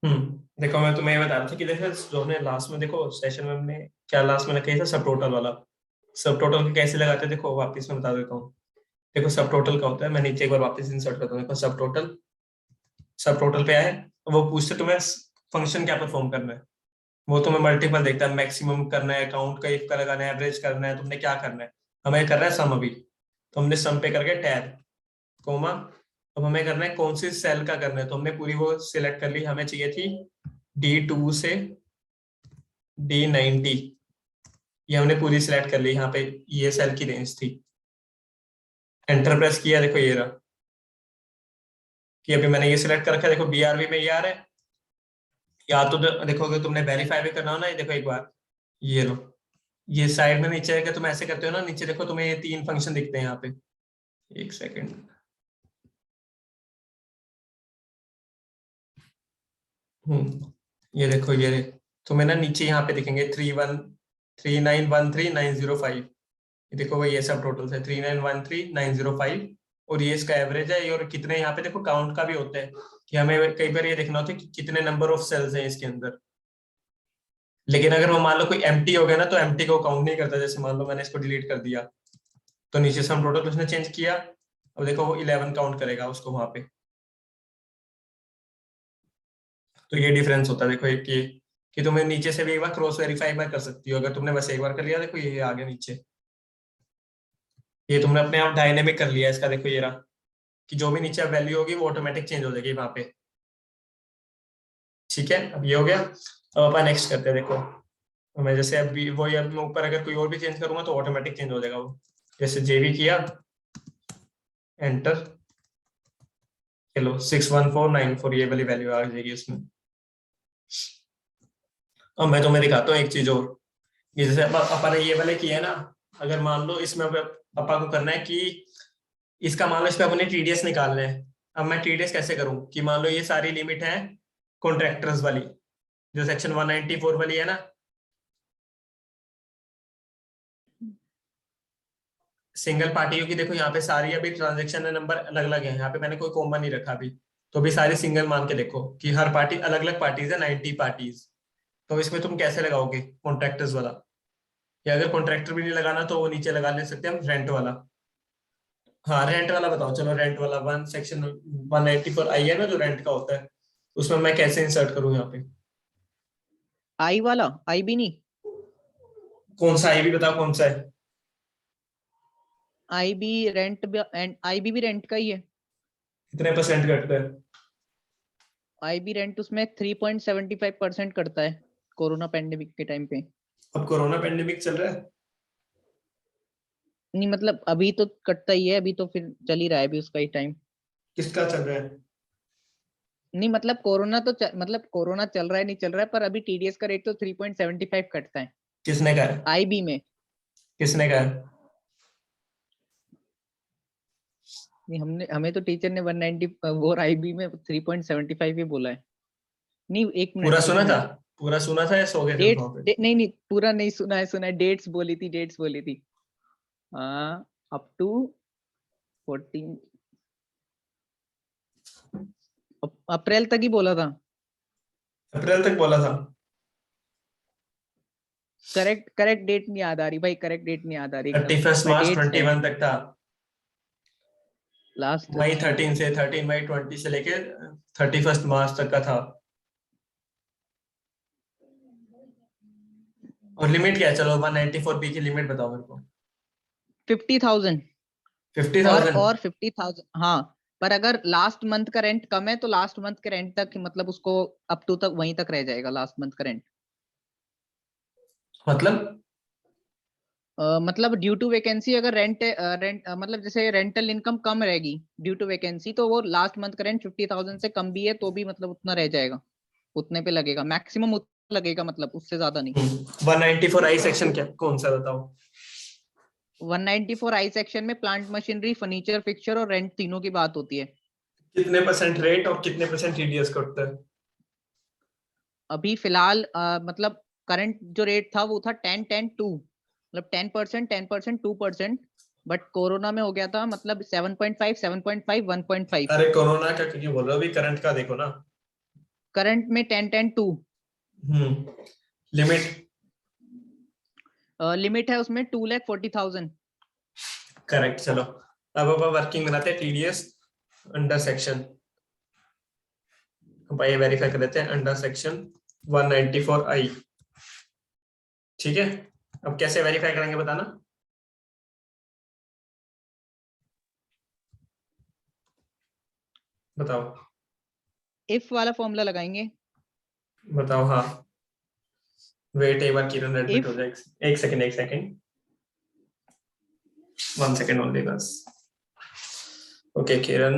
देखो मैं तुम्हें ये बता रहा था कि देखो जो हमने लास्ट में, देखो सेशन में हमने क्या लास्ट में कही था, सब टोटल वाला। सब टोटल के कैसे लगाते हैं, देखो वापस मैं बता देता हूँ। देखो सब टोटल का होता है, मैं नीचे एक बार वापस इंसर्ट करता हूँ। देखो सब टोटल, सब टोटल पे आए तो वो पूछते तुम्हें फंक्शन क्या परफॉर्म करना है। वो तुम्हें मल्टीपल देखता है, मैक्सिमम करना है, काउंट का इफ का लगाना है, एवरेज करना है, तुमने क्या करना है। हमें करना है सम अभी, तो हमने सम पे करके टैब कोमा। अब हमें करना है कौन सी सेल का करना है, तो हमने पूरी वो सिलेक्ट कर ली। हमें चाहिए थी D2 से D90, ये हमने पूरी सिलेक्ट कर ली। यहाँ पे ये सेल की रेंज थी। एंटर प्रेस किया, देखो ये रहा कि अभी मैंने ये सिलेक्ट कर रखा है। देखो BRB में ये आ रहा है। या तो देखो अगर तुमने वेरीफाई भी करना हो ना, ये देखो एक बार, ये लो, ये साइड में नीचे है। तुम ऐसे करते हो ना, नीचे देखो तुम्हें ये तीन फंक्शन दिखते हैं यहाँ पे। एक सेकेंड, ये देखो ये तुम्हें ना नीचे यहाँ पे दिखेंगे 313913905। ये देखो भाई, ये सब टोटल है 3913905। और ये इसका एवरेज है। और कितने यहाँ पे देखो काउंट का भी होता है कि हमें कई बार ये देखना होता है कि कितने नंबर ऑफ सेल्स हैं इसके अंदर। लेकिन अगर वो मान लो कोई एम्प्टी हो गया ना, तो एम्प्टी को काउंट नहीं करता। जैसे मान लो मैंने इसको डिलीट कर दिया, तो नीचे से हम टोटल उसने चेंज किया। अब देखो वो 11 काउंट करेगा उसको वहां पे। तो ये डिफरेंस होता है देखो एक ये, कि तुम्हें नीचे से भी एक बार क्रॉस वेरीफाई बार कर सकती हो। अगर तुमने बस एक बार कर लिया, देखो ये आ गया नीचे। ये तुमने अपने आप डायनेमिक कर लिया इसका। देखो ये रहा कि जो भी नीचे वैल्यू होगी वो ऑटोमेटिक चेंज हो जाएगी वहां पे। ठीक है, अब ये हो गया। अब अपन नेक्स्ट करते हैं। देखो तो मैं जैसे अभी वही, अब मैं ऊपर अगर कोई और भी चेंज करूंगा तो ऑटोमेटिक चेंज हो जाएगा वो। जैसे JB किया, एंटर, चलो 61494 ये वाली वैल्यू आ जाएगी उसमें। अब मैं तुम्हें दिखाता हूँ एक चीज और। ये जैसे अपन ने ये वाले किए है ना, अगर मान लो इसमें अपन को करना है कि इसका मान लो इस पे अपने TDS निकालना है। अब मैं TDS कैसे करूं कि मान लो ये सारी लिमिट है कॉन्ट्रैक्टर्स वाली, जो सेक्शन 194 वाली है ना। सिंगल पार्टियों की देखो यहाँ पे सारी अभी ट्रांजेक्शन नंबर अलग अलग है। यहाँ पे मैंने कोई कॉमा नहीं रखा अभी। तो अभी सारी सिंगल मान के देखो कि हर पार्टी अलग अलग पार्टीज है, 90 पार्टीज। तो इसमें तुम कैसे लगाओगे कॉन्ट्रैक्टर्स वाला। या अगर कॉन्ट्रैक्टर भी नहीं लगाना तो वो नीचे लगा ले सकते हैं हम, रेंट वाला। हाँ रेंट वाला बताओ, चलो रेंट वाला वन सेक्शन 194 आई है ना, जो रेंट का होता है। उसमें मैं कैसे इंसर्ट करूँ यहाँ पे। आई वाला, आई भी नहीं, कौन सा आई भी बताओ, कौन सा है। आई बी रेंट, आई बी भी रेंट का ही है। कितने परसेंट कटता है। आई बी रेंट उसमें 3.75% कटता है कोरोना पेंडेमिक के टाइम पे। अब कोरोना पेंडेमिक चल रहा है। नहीं मतलब अभी तो कटता ही है, अभी तो फिर चल ही रहा है अभी उसका ही टाइम। किसका चल रहा है। नहीं मतलब कोरोना तो मतलब कोरोना चल रहा है, नहीं चल रहा है, पर अभी टीडीएस का रेट तो 3.75 कटता है किसने कहा है। आईबी में। किसने कहा है। नहीं हमने, हमें तो टीचर ने 190 और आईबी में 3.75 ही बोला है। नहीं एक पूरा मिनट, एक सुना था। मिनट। पूरा सुना था या सो गए थे उस वहां पे। नहीं नहीं पूरा नहीं सुना है, सुना है, डेट्स बोली थी, डेट्स बोली थी। हाँ, अप टू 14 अप्रैल तक ही बोला था। अप्रैल तक बोला था। करेक्ट करेक्ट डेट नहीं याद आ रही भाई, करेक्ट डेट नहीं याद आ रही एकदम। 31 मार्च डेट्स है 21 तक था। लास्ट। मई अच्छा 13 से 13 मई 20 से लेके 31 मार्च तक का था। और लिमिट क्या है, चलो 194 B की लिमिट बताओ मेरे को। 50,000 फिफ्टी और थाउजेंड 50,000, हाँ। पर अगर लास्ट मंथ का रेंट कम है तो लास्ट मंथ के रेंट तक मतलब उसको अप टू तक वहीं तक रह जाएगा लास्ट मंथ का रेंट। मतलब। मतलब ड्यू टू वैकेंसी अगर रेंट मतलब जैसे रेंटल इनकम कम रहेगी ड्यू टू वैकेंसी, तो वो लास्ट मंथ का रेंट 50,000 से कम भी है तो भी मतलब उतना रह जाएगा, उतने पे लगेगा, मैक्सिमम उतना लगेगा, मतलब उससे ज्यादा नहीं। 194 I सेक्शन क्या कौन सा बताओ। 194 आई सेक्शन में प्लांट मशीनरी, फर्नीचर, फिक्सचर और रेंट तीनों की बात होती है। कितने परसेंट रेट और कितने परसेंट TDS कटता है। अभी फिलहाल मतलब करंट जो रेट था वो था 10-10-2, मतलब 10%, 10%, 2%। बट कोरोना में हो गया था मतलब 7.5, 7.5, 1.5। अरे कोरोना का क्यों बोल रहे हो, अभी करंट का देखो ना। करंट में 10-10-2 लिमिट है उसमें 2,40,000। करेक्ट। चलो अब वर्किंग बनाते हैं टीडीएस अंडर सेक्शन। ये वेरीफाई कर लेते हैं अंडर सेक्शन 194I। ठीक है, अब कैसे वेरीफाई करेंगे बताना। बताओ। इफ वाला फॉर्मूला लगाएंगे। बताओ। हाँ वेट एक बार किरण एडमिट If हो जाए। एक सेकंड 1 सेकंड ओनली बस। ओके किरण।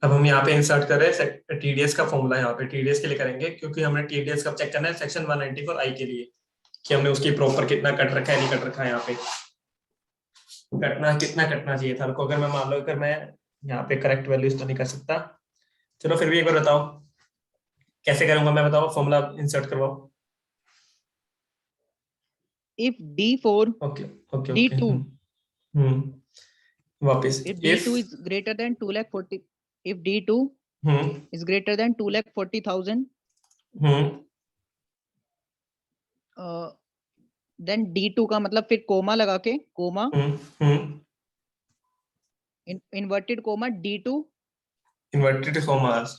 अब हम यहाँ पे इंसर्ट कर रहे हैं टीडीएस का फॉर्मूला। यहाँ पे टीडीएस के लिए करेंगे क्योंकि हमने टीडीएस कब चेक करना है, सेक्शन 194I के लिए, कि हमने उसकी प्रॉपर कितना कट रखा है, नहीं कट रखा है। यहाँ पे कितना कटना चाहिए था हमको। अगर मैं मान लो अगर मैं यहाँ पे करेक्ट वैल्यूज तो नहीं कर सकता, चलो फिर भी एक बार बताओ कैसे करूंगा मैं। बताओ फॉर्मूला इंसर्ट करवाओ। if D4 okay okay okay. D2 वापस if D2 is greater than 2,40,000 if D2 is greater than 2,40,000 then D2 का मतलब फिर कोमा लगा के coma inverted coma D2 inverted commas.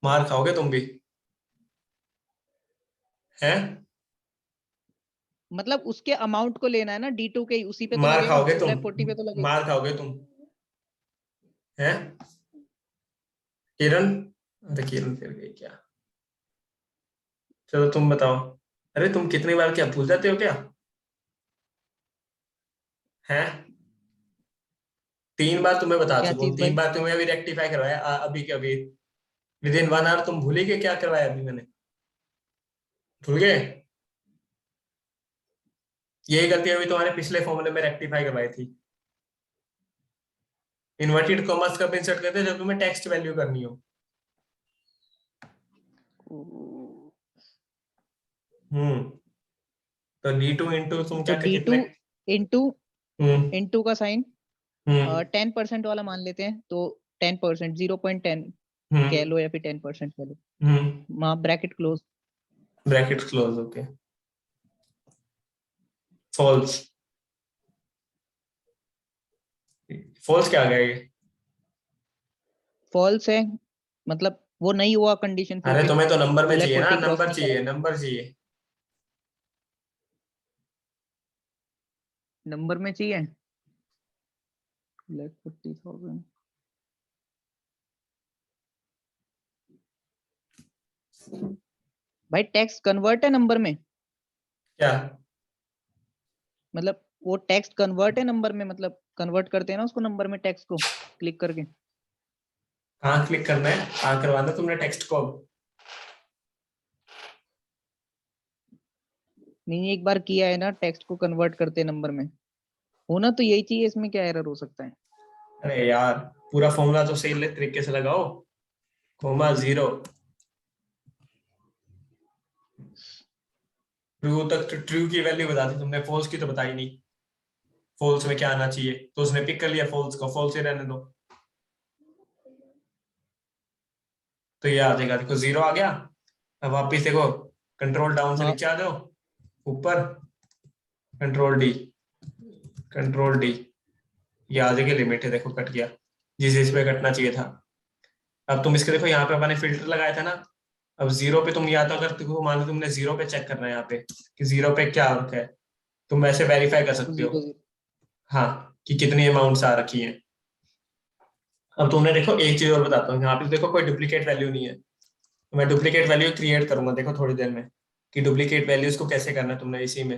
मार खाओगे तुम भी हैं। मतलब उसके अमाउंट को लेना है ना D2 के, उसी पे तो मार लगेगा खाओगे तुम, 2,40,000 पे तो लगेगा। मार खाओगे तुम हैं किरण। अरे किरण फिर गई क्या। चलो तुम बताओ। अरे तुम कितनी बार क्या भूल जाते हो क्या हैं। 3 बार तुम्हें बता क्या चुका हूँ, चीज 3 भाई? बार तुम्हें अभी रेक्टिफाई करवाया अभी के अभी विद इन 1 आवर। तुम भूल गए क्या करवाया अभी मैंने, भूल गए। यही गलती अभी तुम्हारे पिछले फॉर्मूले में रेक्टिफाई करवाई थी। इन्वर्टेड कॉमर्स कब इंसर्ट करते हैं, जब तुम्हें टेक्स्ट वैल्यू करनी हो। तो D2 इंटू तुम तो क्या D2 कितने। इंटू हम्म इंटू का साइन हम्म 10% वाला मान लेते हैं, तो 10% 0.10 कह लो या फिर 10% कह लो। Bracket close. Bracket close. Okay false. False क्या आ गया ये। फॉल्स है, मतलब वो नहीं हुआ कंडीशन अरे फुलफिल। तुम्हें तो नंबर में चाहिए ना, 2,40,000 क्रॉस नंबर नहीं चाहिए, करा। नंबर चाहिए। नंबर में चाहिए 2,40,000। भाई टेक्स्ट कन्वर्ट है नंबर में, क्या मतलब वो टेक्स्ट कन्वर्ट है नंबर में, मतलब कन्वर्ट करते हैं ना उसको नंबर में, टेक्स्ट को क्लिक करके। कहाँ क्लिक करना है, कहाँ करवाना तुमने टेक्स्ट को। नहीं, एक बार किया है ना, टेक्स्ट को कन्वर्ट करते हैं नंबर में। होना तो यही चाहिए, इसमें क्या एरर हो सकता है। अरे यार पूरा फॉर्मूला तो सही तरीके से लगाओ। कोमा 0 ट्रू तक, ट्रू की वैल्यू बता दी तुमने, फॉल्स की तो बताई नहीं। फॉल्स में क्या आना चाहिए, तो उसने पिक कर लिया फॉल्स को, फॉल्स ही रहने दो। तो ये आ जाएगा, देखो 0 आ गया। अब वापिस देखो, कंट्रोल डाउन से हाँ नीचे आ जाओ, ऊपर कंट्रोल डी, कंट्रोल डी, ये आ जाएगी लिमिट है, देखो कट गया जिस जिस पे कटना चाहिए था। अब तुम इसके देखो यहाँ पे अपने फिल्टर लगाया था ना। अब 0 पे तुम या तो अगर तुमको मान लो तुमने 0 पे चेक करना है यहाँ पे कि 0 पे क्या रखा है, तुम ऐसे वेरीफाई कर सकते हो। 0 हाँ कि कितनी अमाउंट्स आ रखी हैं। अब तुमने देखो एक चीज और बताता हूँ, यहाँ पे देखो कोई डुप्लीकेट वैल्यू नहीं है। तो मैं डुप्लीकेट वैल्यू क्रिएट करूंगा, देखो थोड़ी देर में कि डुप्लीकेट वैल्यूज को कैसे करना है तुमने इसी में।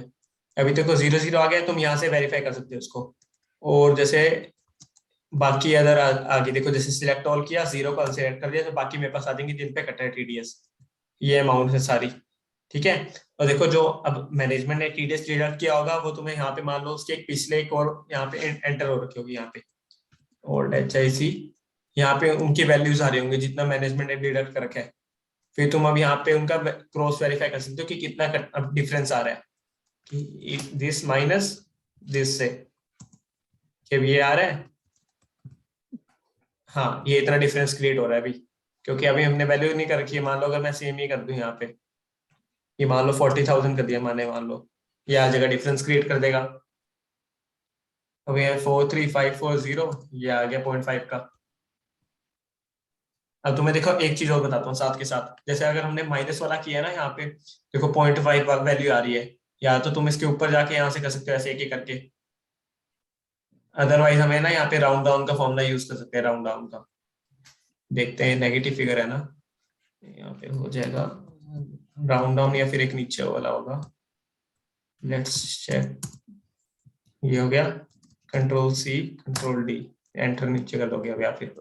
अभी देखो 0 0 आ गया, तुम यहाँ से वेरीफाई कर सकते हो उसको। और जैसे बाकी अदर आगे देखो, जैसे सिलेक्ट ऑल किया, 0 को सिलेक्ट कर दिया, तो बाकी मेरे पास आ जाएंगे जिन पे कटा है टीडीएस। ये अमाउंट है सारी, ठीक है। और देखो जो अब मैनेजमेंट ने टीडीएस डिडक्ट किया होगा, वो तुम्हें यहाँ पे मान लो उसके एक पिछले एक और यहाँ पे एंटर हो रखी होगी, यहाँ पे ओल्ड HIC, यहाँ पे उनकी वैल्यूज आ रही होंगी जितना मैनेजमेंट ने डिडक्ट कर रखा है। फिर तुम अब यहाँ पे उनका क्रॉस वेरीफाई कर सकते हो कि कितना अब डिफरेंस आ रहा है, कि दिस माइनस दिस से, कि ये आ रहा है। हाँ ये इतना डिफरेंस क्रिएट हो रहा है अभी, क्योंकि अभी हमने वैल्यू नहीं कर रखी है। मान लो अगर मैं सेम ही कर दूं यहाँ पे, ये मान लो 40,000 कर दिया माने, मान लो ये आ जाएगा, डिफरेंस क्रिएट कर देगा। अब ये 43540, ये आ गया 0.5 का। अब तुम्हें देखो एक चीज और बताता हूँ साथ के साथ, जैसे अगर हमने माइनस वाला किया है ना यहाँ पे, देखो 0.5 वैल्यू आ रही है, या तो तुम इसके ऊपर जाके यहाँ से कर सकते हो ऐसे एक एक करके, अदरवाइज हमें ना यहाँ पे राउंड डाउन का फॉर्मूला यूज कर सकते हैं, राउंड डाउन का। देखते हैं, नेगेटिव फिगर है ना, यहाँ पे हो जाएगा राउंड डाउन, या फिर एक नीचे वाला होगा। लेट्स चेक, ये हो गया control C control D, enter नीचे कर दोगे अब, या फिर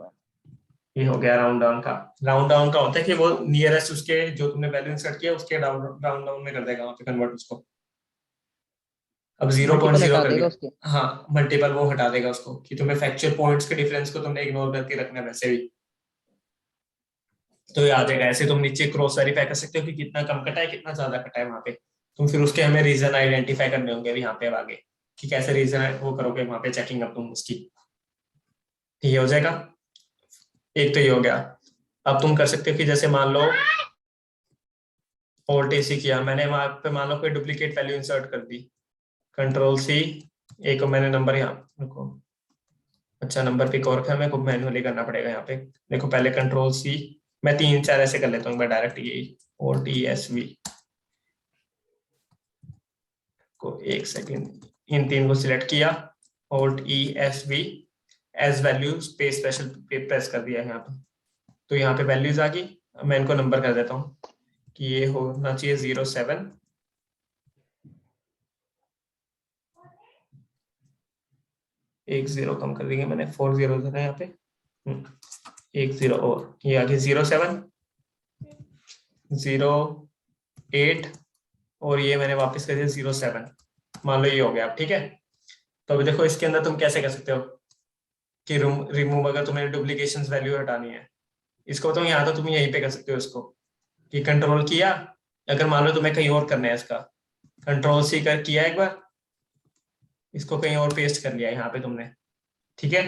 ये हो गया राउंड डाउन का। राउंड डाउन का होता है कि वो नियरेस्ट उसके जो तुमने वैल्यू इंसर्ट किया उसके राउंड डाउन में कर देगा वहां पे कन्वर्ट उसको। अब मल्टीपल 0.0 हटा कर देगा दिया, उसके। हाँ मल्टीपल वो हटा देगा उसको, कि तुम्हें फैक्चुअल पॉइंट्स के डिफरेंस को तुमने इग्नोर करके रखना है वैसे भी, तो ये आ जाएगा। ऐसे तुम नीचे क्रॉस वेरीफाई कर सकते हो कि कितना कम कटा है कितना ज्यादा कटा है वहां पे। तुम फिर उसके हमें रीजन आइडेंटिफाई करने होंगे यहाँ पे अब आगे, कि कैसे रीजन वो करोगे वहां पे चेकिंग अब तुम उसकी। ये हो जाएगा, एक तो ये हो गया। अब तुम कर सकते हो कि जैसे मान लो ऑल्ट एसी किया मैंने, वहां पे मान लो कोई डुप्लीकेट वैल्यू इंसर्ट कर दी, कंट्रोल सी, एक मैंने नंबर यहाँ रुको, अच्छा नंबर पिक और मेरे को मैन्युअली करना पड़ेगा यहाँ पे। देखो पहले कंट्रोल सी, मैं 3 4 ऐसे कर लेता हूँ मैं डायरेक्ट, यही ऑल्ट ई एस वी को, एक सेकेंड, इन तीन को सिलेक्ट किया, Alt E S V as value space special press कर दिया यहाँ पे, तो यहाँ पे वैल्यूज आ गई। मैं इनको नंबर कर देता हूँ कि ये होना चाहिए 07, एक 0 कम कर देंगे मैंने, 4 0 है यहाँ पे, एक 0 और ये आ गया 07 08, और ये मैंने वापस कर दिया 07, मान लो ये हो गया अब, ठीक है। तो अभी देखो इसके अंदर तुम कैसे कर सकते हो कि रिमूव, अगर तुम्हें डुप्लीकेशन वैल्यू हटानी है, इसको तो यहाँ तो तुम यहीं पे कर सकते हो इसको, कि कंट्रोल किया, अगर मान लो तुम्हें कहीं और करना है इसका, कंट्रोल सी कर किया एक बार, इसको कहीं और पेस्ट कर लिया यहाँ पे तुमने, ठीक है।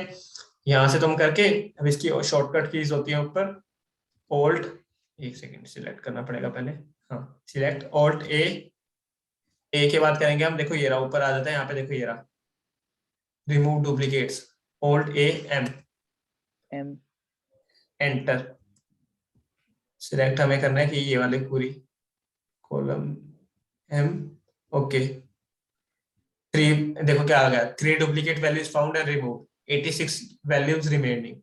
यहाँ से तुम करके अब इसकी शॉर्टकट कीज होती है ऊपर, ऑल्ट, एक सेकेंड सिलेक्ट करना पड़ेगा पहले, हाँ सिलेक्ट ऑल्ट ए के बाद करेंगे हम, देखो ये रहा ऊपर आ जाता है यहाँ पे, देखो ये रहा remove duplicates, Alt A M, M, enter, select हमें करना है कि ये वाली पूरी कॉलम एम, ओके। 3, देखो क्या आ गया, 3 duplicate values found and remove, 86 values remaining,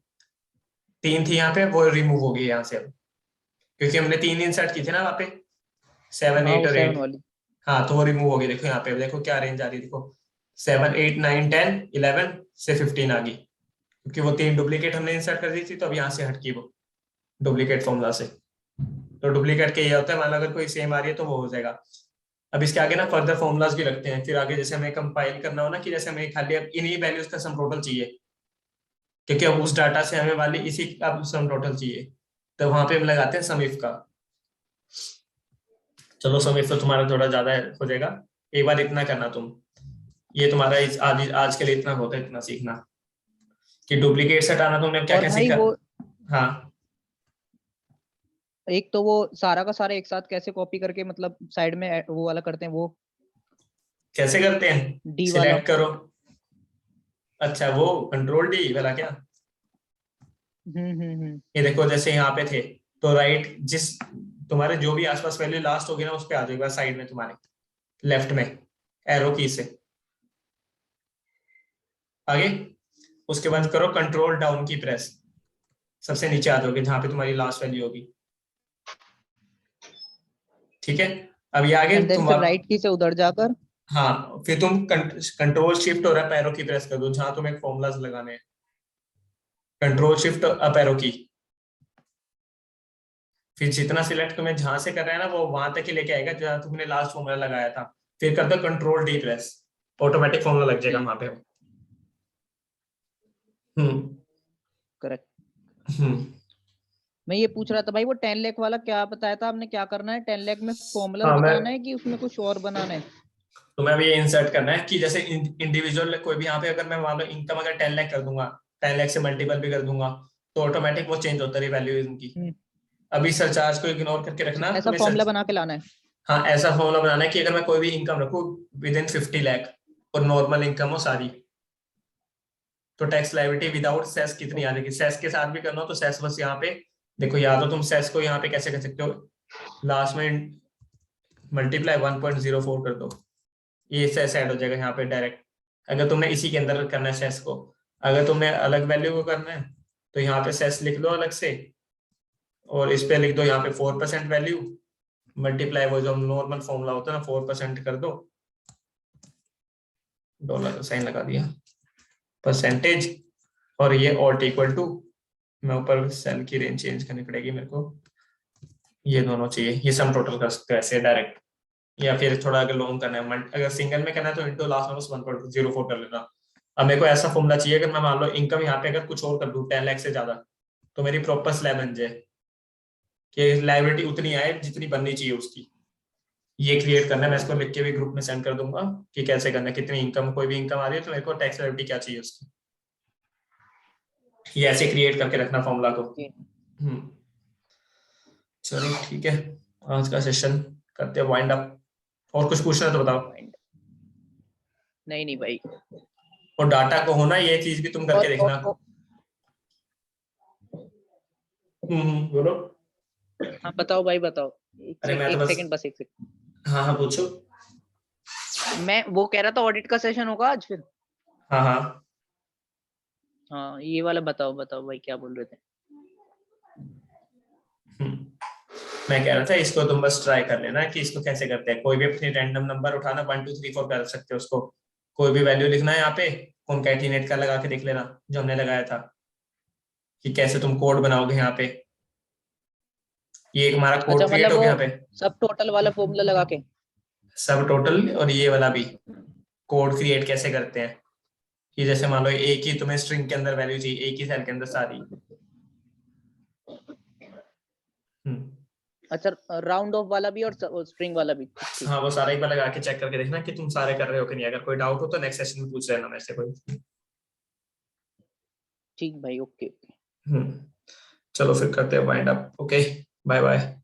3 थी यहाँ पे वो रिमूव हो गई यहाँ से अब, क्योंकि हमने 3 इंसर्ट की थी ना वहाँ पे, 7 हाँ 8 वो और 7 8, वाली। हाँ तो वो रिमूव हो गई। देखो यहाँ पे, देखो क्या रेंज आ रही है, देखो 7 8 9 10 11 से 15 आ गई, क्योंकि वो 3 डुप्लीकेट हमने इंसर्ट कर दी थी, तो अब यहाँ से हटकी वो डुप्लीकेट फॉर्मूला से। तो डुप्लीकेट के ये होता है, मान लो अगर कोई सेम आ रही है तो वो हो जाएगा। अब इसके आगे ना फर्दर फॉर्मूलाज भी रखते हैं, फिर आगे जैसे हमें कंपाइल करना हो ना, कि जैसे हमें खाली अब इन्हीं वैल्यूज का सम टोटल चाहिए, क्योंकि अब उस डाटा से हमें वाली इसी का सम टोटल चाहिए, तो वहां पे हम लगाते हैं सम इफ का। चलो सम इफ तो तुम्हारा थोड़ा ज्यादा हो जाएगा, एक बार इतना करना तुम, ये तुम्हारा आज के लिए इतना होता है, इतना सीखना कि डुप्लीकेट हटाना तुमने क्या और क्या भाई सीखा। वो हाँ एक तो वो सारा का सारा एक साथ कैसे कॉपी करके मतलब साइड में वो वाला करते हैं, वो कैसे करते हैं, डी वाला। सिलेक्ट करो, अच्छा वो कंट्रोल डी वाला क्या, ये देखो जैसे यहाँ पे थे, तो राइट जिस तुम्हारे जो भी आसपास वैल्यू लास्ट होगी ना उस पे आ जाएगा साइड में तुम्हारे लेफ्ट में एरो की से आगे, उसके बाद करो कंट्रोल डाउन की प्रेस, सबसे नीचे आ जाओगे जहां पे तुम्हारी लास्ट वैल्यू होगी, ठीक है। अब ये आगे एंड देन तुम फिर राइट की से उधर जाकर। हाँ फिर तुम कंट्रोल शिफ्ट और अप एरो की प्रेस कर दो जहां तुम्हें फॉर्मूलाज लगाने हैं, कंट्रोल शिफ्ट अप एरो की, फिर जितना सिलेक्ट तुम्हें जहां से कर रहा है ना वो वहां तक ही लेके आएगा जहां तुमने लास्ट फॉर्मूला लगाया था, फिर कर दो control D press, automatic formula लग जाएगा वहां पे। हम्म करेक्ट। हम्म मैं ये पूछ रहा था भाई, वो 10 लाख वाला क्या बताया था आपने, क्या करना है 10 लाख में, फॉर्मूला हाँ मैं बताना है कि उसमें कुछ और बनाना है। तुम्हें अभी ये इंसर्ट करना है कि जैसे इंडिविजुअल कोई भी यहाँ पे, अगर मैं मान लो इनकम अगर 10 लाख कर दूंगा, 10 लाख से मल्टीपल भी कर दूंगा, तो ऑटोमेटिक वो चेंज होता रही वैल्यू इनकी। हम्म। अभी सरचार्ज को इग्नोर करके रखना। ऐसा तुम्हें फॉर्मूला बना के लाना है। हाँ, ऐसा फॉर्मूला बनाना है कि अगर मैं कोई भी इनकम रखूं विद इन 50 लाख और नॉर्मल इनकम हो सारी, तो टैक्स लायबिलिटी विदाउट सेस कितनी आ जाएगी। सेस के साथ भी करना हो तो सेस बस यहाँ पे देखो, या तो तुम सेस को यहाँ पे कैसे कर सकते हो, लास्ट में मल्टीप्लाई 1.04 कर दो, ये सेस ऐड हो जाएगा यहाँ पे डायरेक्ट। अगर तुमने इसी के अंदर करना है सेस को, अगर तुमने अलग वैल्यू को करना है तो यहाँ पे सेस लिख लो अलग से, और इस पे लिख दो यहाँ पे 4% वैल्यू मल्टीप्लाई वो जो नॉर्मल फॉर्मूला होता है ना 4% कर दो, डॉलर का साइन लगा दिया, परसेंटेज, और ये ऑल्ट इक्वल टू, मैं ऊपर सेल की रेंज चेंज करनी पड़ेगी मेरे को, ये दोनों चाहिए। ये सम टोटल कर सकते हो ऐसे डायरेक्ट, या फिर थोड़ा अगर लॉन्ग करना है, अगर सिंगल में करना है तो इंटू लास्ट में बस 1.04 कर लेना। अब मेरे को ऐसा फॉर्मूला चाहिए अगर मैं मान लो इनकम यहाँ पे अगर कुछ और कर दूं 10 लाख से ज्यादा, तो मेरी प्रॉपर स्लैब बन जाए कि लायबिलिटी उतनी आए जितनी बननी चाहिए उसकी। ये क्रिएट करना है, मैं इसको लिख के भी ग्रुप में सेंड कर दूंगा कि कैसे करना है, कितनी इनकम, कोई भी इनकम आ रही है तो मेरे को टैक्स लायबिलिटी क्या चाहिए उसकी, ये ऐसे क्रिएट करके रखना फॉर्मूला को। चलो ठीक है, आज का सेशन करते हैं वाइंड अप। और कुछ पूछना है तो बताओ। नहीं भाई। और डाटा को होना, ये चीज भी तुम करके देखना। बोलो। हाँ बताओ भाई बताओ। अरे मैं तो एक बस, सेकंड, बस एक सेकंड। हाँ हाँ पूछो। मैं वो कह रहा था ऑडिट का सेशन होगा आज फिर। हाँ हाँ हाँ ये वाला बताओ बताओ भाई, क्या बोल रहे थे। मैं कह रहा था इसको तुम बस ट्राई कर लेना कि इसको कैसे करते हैं। कोई भी अपनी रैंडम नंबर उठाना, 1 2 3 4 कर सकते हो उसको, कोई भी वैल्यू लिखना है यहाँ पे, कॉनकैटिनेट का लगा के देख लेना जो हमने लगाया था, कि कैसे तुम कोड बनाओगे यहाँ पे। ये एक हमारा कोड अच्छा क्रिएट मतलब हो वो गया यहाँ पे, सब टोटल वाला फॉर्मूला लगा के। सब टोटल, और ये वाला भी कोड क्रिएट कैसे करते हैं, कि जैसे मान लो एक ही तुम्हें स्ट्रिंग के अंदर वैल्यू चाहिए, एक ही सेल के अंदर सारी। अच्छा राउंड ऑफ वाला भी और स्ट्रिंग वाला भी। ठीक। हाँ वो सारा एक बार लगा के चेक करके देखना कि तुम सारे कर रहे हो कि नहीं। अगर कोई डाउट हो तो नेक्स्ट सेशन में पूछ लेना मेरे से कोई। ठीक भाई, ओके। चलो फिर करते हैं wind up. Okay, bye bye.